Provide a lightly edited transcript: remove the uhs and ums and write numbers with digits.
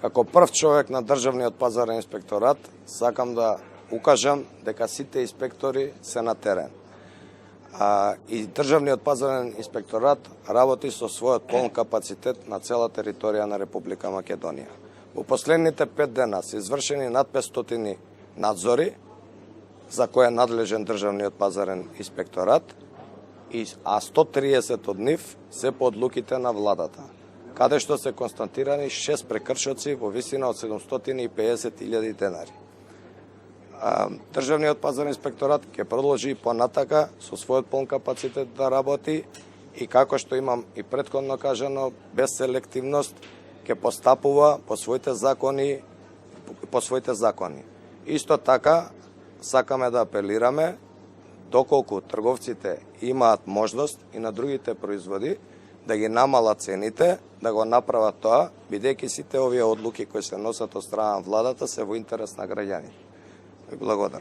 Како прв човек на Државниот пазарен инспекторат, сакам да укажам дека сите инспектори се на терен. И Државниот пазарен инспекторат работи со својот полн капацитет на цела територија на Република Македонија. Во последните 5 дена се извршени над 500 надзори, за кој е надлежен Државниот пазарен инспекторат, а 130 од нив се по одлуките на владата, каде што се констатирани 6 прекршоци во висина од 750.000 денари. Државниот пазарен инспекторат ќе продолжи и понатака со својот полн капацитет да работи и како што имам и претходно кажано, без селективност ќе постапува по своите закони. Исто така сакаме да апелираме доколку трговците имаат можност и на другите производи да ги намалат цените, да го направат тоа, бидејќи сите овие одлуки кои се носат од страна на владата се во интерес на граѓаните. Ви благодарам.